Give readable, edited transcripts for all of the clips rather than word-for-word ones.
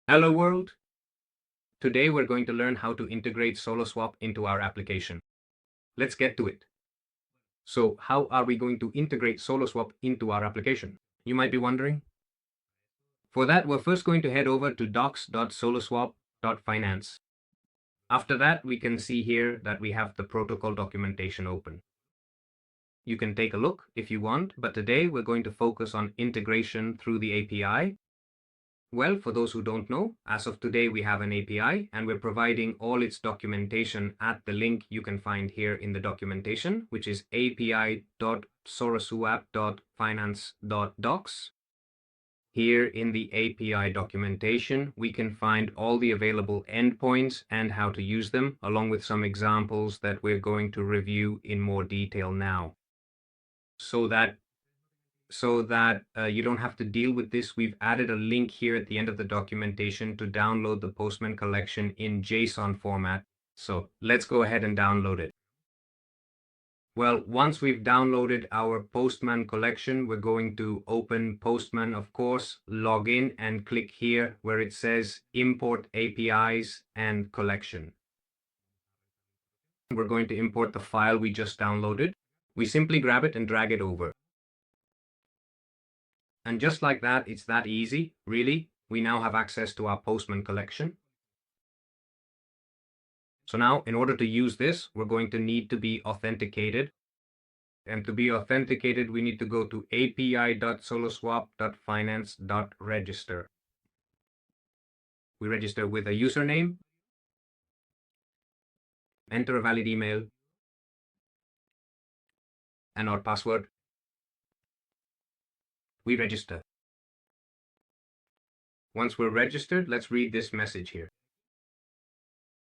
Hello world! Today we're going to learn how to integrate Soroswap into our application. Let's get to it. So how are we going to integrate Soroswap into our application? You might be wondering. For that, we're first going to head over to docs.soroswap.finance. After that, we can see here that we have the protocol documentation open. You can take a look if you want, but today we're going to focus on integration through the API. Well, for those who don't know, as of today we have an API and we're providing all its documentation at the link you can find here in the documentation, which is api.soroswap.finance.docs. Here in the API documentation, we can find all the available endpoints and how to use them, along with some examples that we're going to review in more detail now. So that you don't have to deal with this, we've added a link here at the end of the documentation to download the Postman collection in JSON format. So let's go ahead and download it. Well, once we've downloaded our Postman collection, we're going to open Postman, of course, log in and click here where it says Import APIs and Collection. We're going to import the file we just downloaded. We simply grab it and drag it over. And just like that, it's that easy, really. We now have access to our Postman collection. So now, in order to use this, we're going to need to be authenticated. And to be authenticated, we need to go to api.soroswap.finance.register. We register with a username, enter a valid email, and our password. We register. Once we're registered, let's read this message here.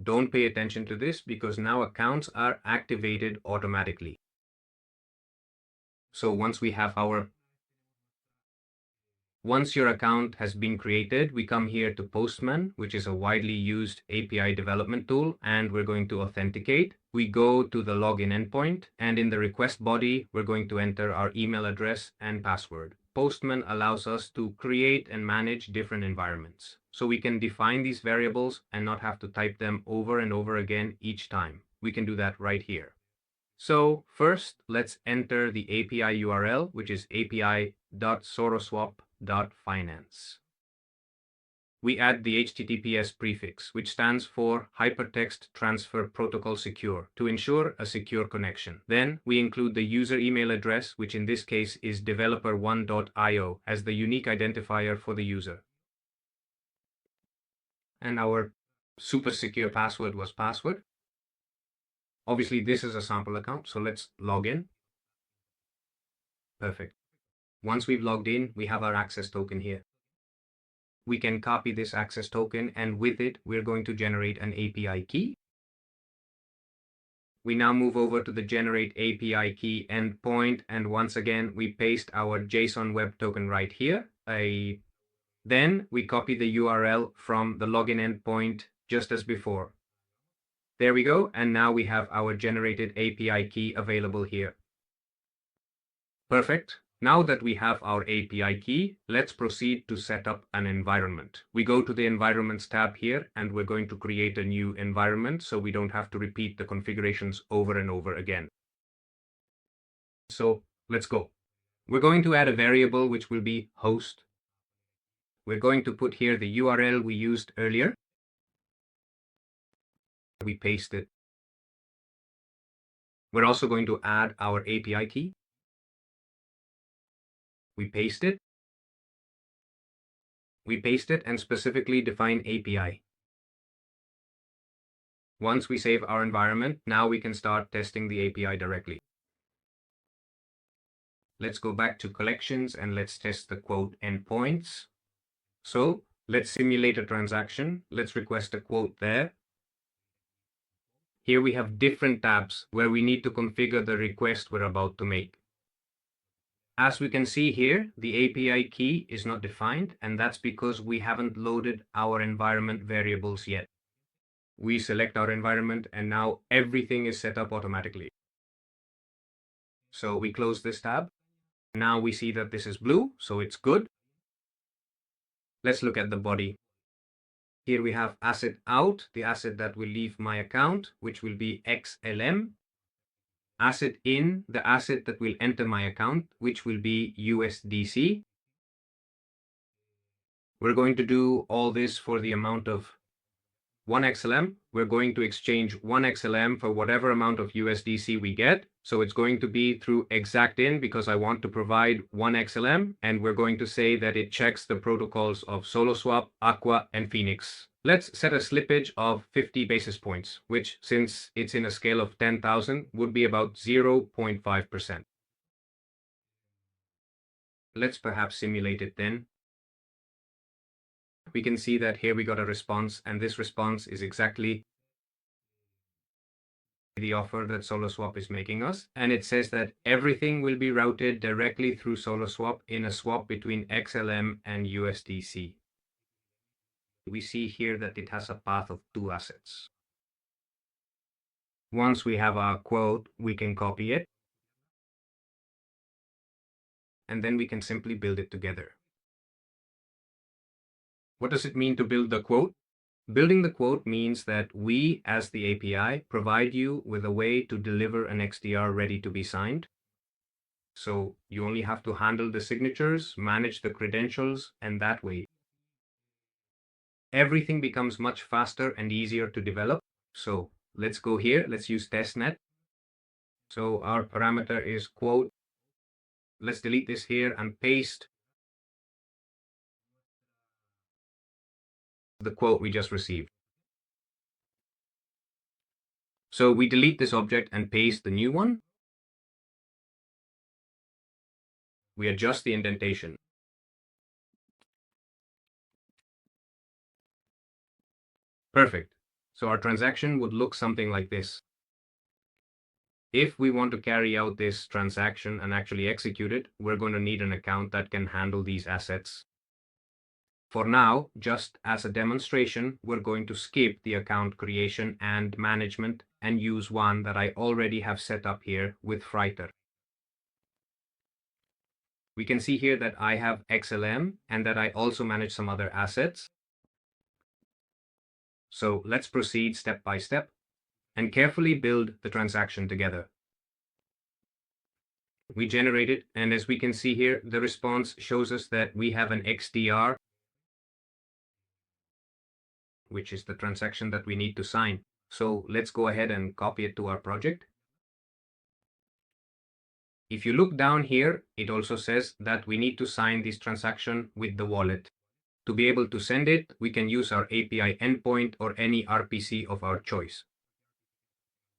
Don't pay attention to this because now accounts are activated automatically. So once your account has been created, we come here to Postman, which is a widely used API development tool, and we're going to authenticate. We go to the login endpoint, and in the request body, we're going to enter our email address and password. Postman allows us to create and manage different environments. So we can define these variables and not have to type them over and over again each time. We can do that right here. So first, let's enter the API URL, which is api.soroswap.finance. We add the HTTPS prefix, which stands for Hypertext Transfer Protocol Secure, to ensure a secure connection. Then we include the user email address, which in this case is developer1.io, as the unique identifier for the user. And our super secure password was password. Obviously, this is a sample account, so let's log in. Perfect. Once we've logged in, we have our access token here. We can copy this access token, and with it, we're going to generate an API key. We now move over to the Generate API Key endpoint, and once again, we paste our JSON Web Token right here. Then we copy the URL from the login endpoint just as before. There we go, and now we have our generated API key available here. Perfect. Now that we have our API key, let's proceed to set up an environment. We go to the Environments tab here, and we're going to create a new environment so we don't have to repeat the configurations over and over again. So let's go. We're going to add a variable which will be host. We're going to put here the URL we used earlier. We paste it. We're also going to add our API key. We paste it. We paste it and specifically define API. Once we save our environment, now we can start testing the API directly. Let's go back to collections and let's test the quote endpoints. So let's simulate a transaction. Let's request a quote there. Here we have different tabs where we need to configure the request we're about to make. As we can see here, the API key is not defined, and that's because we haven't loaded our environment variables yet. We select our environment, and now everything is set up automatically. So we close this tab. Now we see that this is blue, so it's good. Let's look at the body. Here we have asset out, the asset that will leave my account, which will be XLM. Asset in, the asset that will enter my account, which will be USDC. We're going to do all this for the amount of 1 XLM. We're going to exchange 1 XLM for whatever amount of USDC we get. So it's going to be through exact in because I want to provide 1 XLM, and we're going to say that it checks the protocols of Soroswap, Aqua, and Phoenix. Let's set a slippage of 50 basis points, which, since it's in a scale of 10,000, would be about 0.5%. Let's perhaps simulate it then. We can see that here we got a response, and this response is exactly the offer that Soroswap is making us. And it says that everything will be routed directly through Soroswap in a swap between XLM and USDC. We see here that it has a path of 2 assets. Once we have our quote, we can copy it, and then we can simply build it together. What does it mean to build the quote? Building the quote means that we, as the API, provide you with a way to deliver an XDR ready to be signed. So you only have to handle the signatures, manage the credentials, and that way everything becomes much faster and easier to develop. So let's go here. Let's use testnet. So our parameter is quote. Let's delete this here and paste the quote we just received. So we delete this object and paste the new one. We adjust the indentation. Perfect. So our transaction would look something like this. If we want to carry out this transaction and actually execute it, we're going to need an account that can handle these assets. For now, just as a demonstration, we're going to skip the account creation and management and use one that I already have set up here with Freiter. We can see here that I have XLM and that I also manage some other assets. So let's proceed step by step and carefully build the transaction together. We generate it, and as we can see here, the response shows us that we have an XDR, which is the transaction that we need to sign. So let's go ahead and copy it to our project. If you look down here, it also says that we need to sign this transaction with the wallet. To be able to send it, we can use our API endpoint or any RPC of our choice.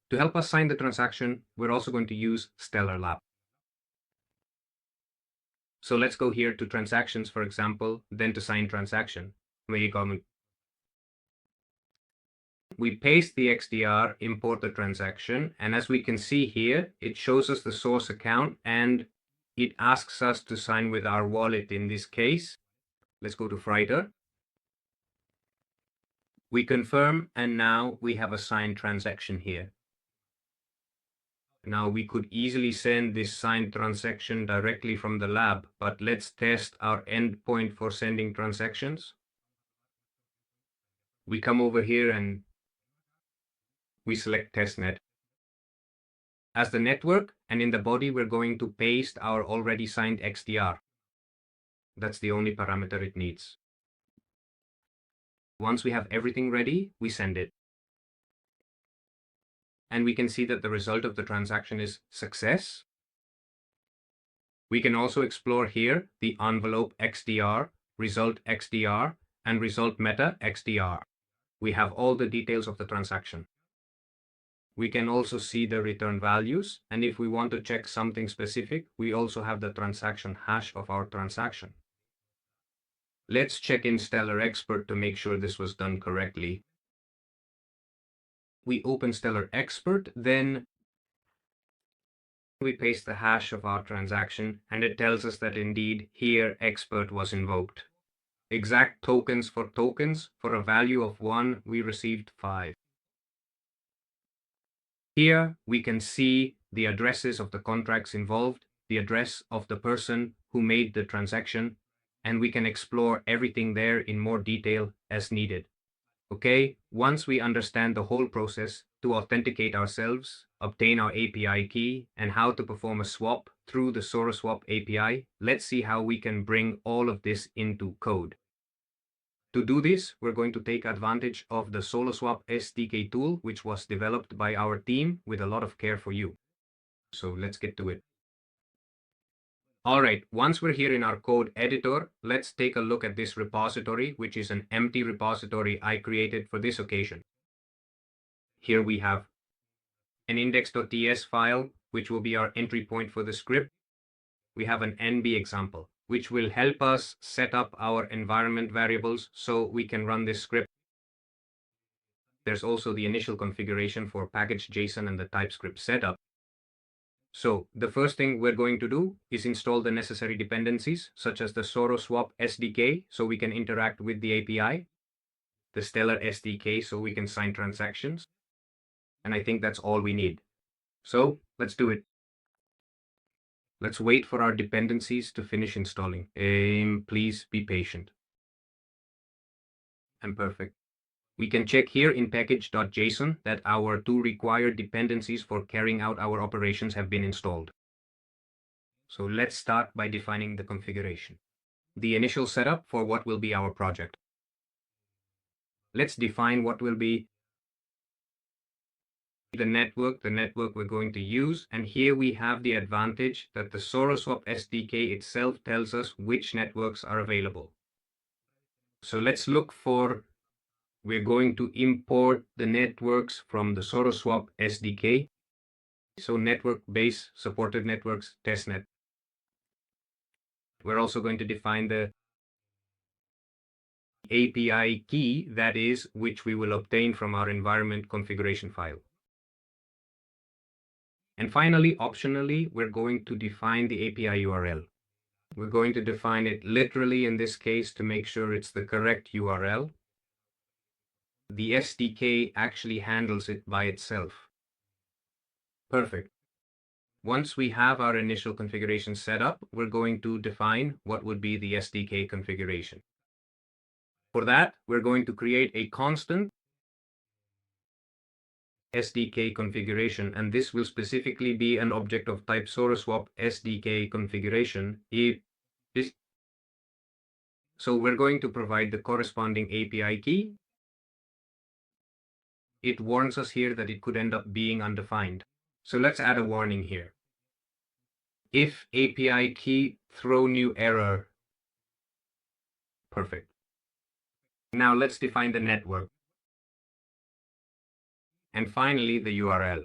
To help us sign the transaction, we're also going to use Stellar Lab. So let's go here to transactions, for example, then to sign transaction. We paste the XDR, import the transaction, and as we can see here, it shows us the source account and it asks us to sign with our wallet in this case. Let's go to Freiter. We confirm, and now we have a signed transaction here. Now we could easily send this signed transaction directly from the lab, but let's test our endpoint for sending transactions. We come over here and we select testnet. As the network, and in the body, we're going to paste our already signed XDR. That's the only parameter it needs. Once we have everything ready, we send it. And we can see that the result of the transaction is success. We can also explore here the envelope XDR, result XDR, and result meta XDR. We have all the details of the transaction. We can also see the return values, and if we want to check something specific, we also have the transaction hash of our transaction. Let's check in Stellar Expert to make sure this was done correctly. We open Stellar Expert, then we paste the hash of our transaction, and it tells us that indeed here Expert was invoked. Exact tokens, for a value of 1, we received 5. Here we can see the addresses of the contracts involved, the address of the person who made the transaction, and we can explore everything there in more detail as needed. Okay, once we understand the whole process to authenticate ourselves, obtain our API key, and how to perform a swap through the Soroswap API, let's see how we can bring all of this into code. To do this, we're going to take advantage of the Soroswap SDK tool, which was developed by our team with a lot of care for you. So let's get to it. All right, once we're here in our code editor, let's take a look at this repository, which is an empty repository I created for this occasion. Here we have an index.ts file, which will be our entry point for the script. We have an NB example, which will help us set up our environment variables so we can run this script. There's also the initial configuration for package.json and the TypeScript setup. So the first thing we're going to do is install the necessary dependencies, such as the Soroswap SDK, so we can interact with the API, the Stellar SDK, so we can sign transactions. And I think that's all we need. So let's do it. Let's wait for our dependencies to finish installing. Please be patient. And perfect. We can check here in package.json that our two required dependencies for carrying out our operations have been installed. So let's start by defining the configuration. The initial setup for what will be our project. Let's define what will be the network we're going to use. And here we have the advantage that the Soroswap SDK itself tells us which networks are available. So let's look for, we're going to import the networks from the Soroswap SDK. So network base, supported networks, testnet. We're also going to define the API key, that is, which we will obtain from our environment configuration file. And finally, optionally, we're going to define the API URL. We're going to define it literally in this case to make sure it's the correct URL. The SDK actually handles it by itself. Perfect. Once we have our initial configuration set up, we're going to define what would be the SDK configuration. For that, we're going to create a constant SDK configuration, and this will specifically be an object of type Soroswap SDK configuration. So we're going to provide the corresponding API key. It warns us here that it could end up being undefined. So let's add a warning here. If API key throw new error. Perfect. Now let's define the network. And finally, the URL.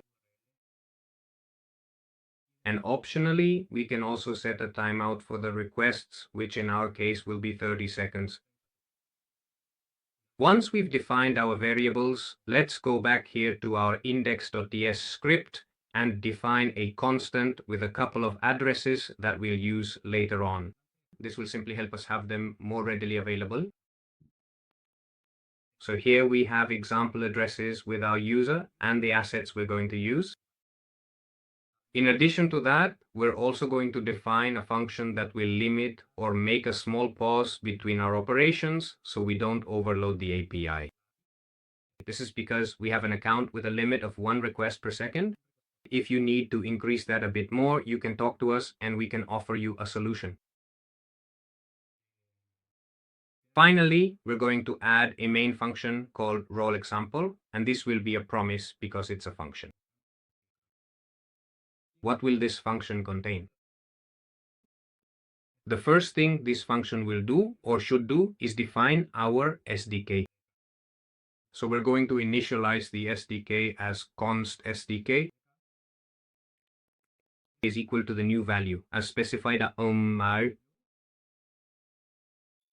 And optionally, we can also set a timeout for the requests, which in our case will be 30 seconds. Once we've defined our variables, let's go back here to our index.ts script and define a constant with a couple of addresses that we'll use later on. This will simply help us have them more readily available. So here we have example addresses with our user and the assets we're going to use. In addition to that, we're also going to define a function that will limit or make a small pause between our operations so we don't overload the API. This is because we have an account with a limit of 1 request per second. If you need to increase that a bit more, you can talk to us and we can offer you a solution. Finally, we're going to add a main function called role example, and this will be a promise because it's a function. What will this function contain? The first thing this function will do or should do is define our SDK. So we're going to initialize the SDK as const SDK is equal to the new value as specified my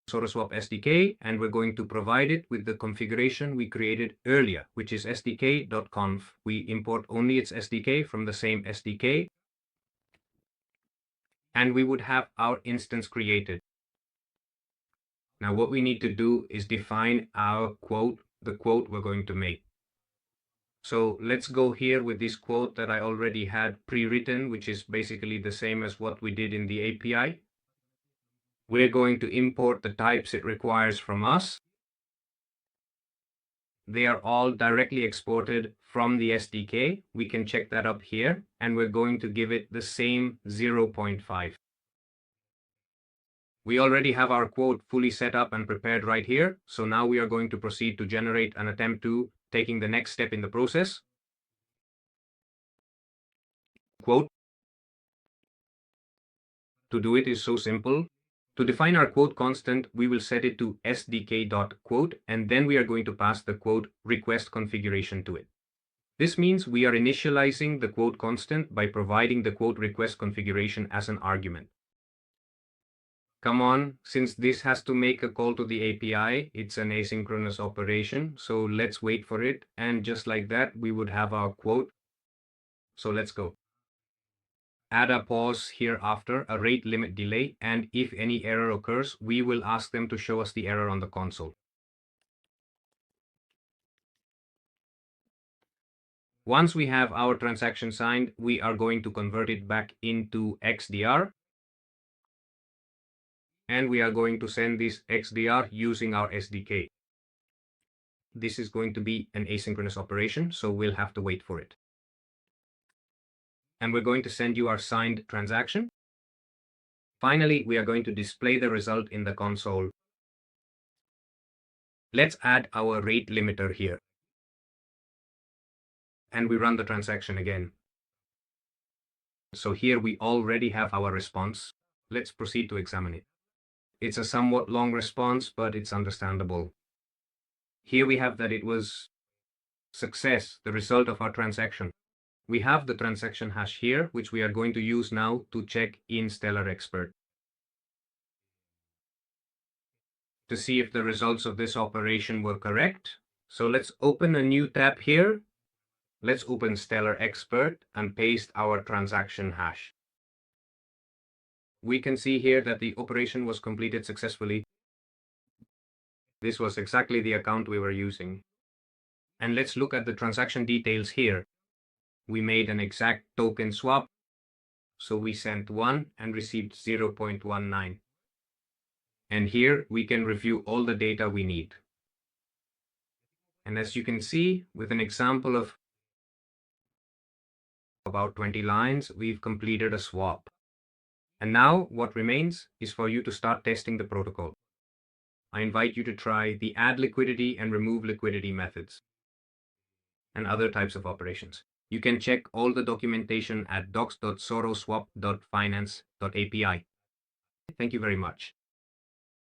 Soroswap SDK, and we're going to provide it with the configuration we created earlier, which is sdk.conf. We import only its SDK from the same SDK, and we would have our instance created. Now what we need to do is define our quote, the quote we're going to make. So let's go here with this quote that I already had pre-written, which is basically the same as what we did in the API. We're going to import the types it requires from us. they are all directly exported from the SDK. We can check that up here, and we're going to give it the same 0.5. We already have our quote fully set up and prepared right here. So now we are going to proceed to generate an attempt to taking the next step in the process. Quote. To do it is so simple. To define our quote constant, we will set it to sdk.quote, and then we are going to pass the quote request configuration to it. This means we are initializing the quote constant by providing the quote request configuration as an argument. Come on, since this has to make a call to the API, it's an asynchronous operation. So let's wait for it. And just like that, we would have our quote. So let's go. Add a pause here after a rate limit delay. And if any error occurs, we will ask them to show us the error on the console. Once we have our transaction signed, we are going to convert it back into XDR. And we are going to send this XDR using our SDK. This is going to be an asynchronous operation, so we'll have to wait for it. And we're going to send you our signed transaction. Finally, we are going to display the result in the console. Let's add our rate limiter here. And we run the transaction again. So here we already have our response. Let's proceed to examine it. It's a somewhat long response, but it's understandable. Here we have that it was success, the result of our transaction. We have the transaction hash here, which we are going to use now to check in Stellar Expert to see if the results of this operation were correct. So let's open a new tab here. Let's open Stellar Expert and paste our transaction hash. We can see here that the operation was completed successfully. This was exactly the account we were using. And let's look at the transaction details here. We made an exact token swap. So we sent 1 and received 0.19. And here we can review all the data we need. And as you can see, with an example of about 20 lines, we've completed a swap. And now what remains is for you to start testing the protocol. I invite you to try the add liquidity and remove liquidity methods and other types of operations. You can check all the documentation at docs.soroswap.finance.api. Thank you very much.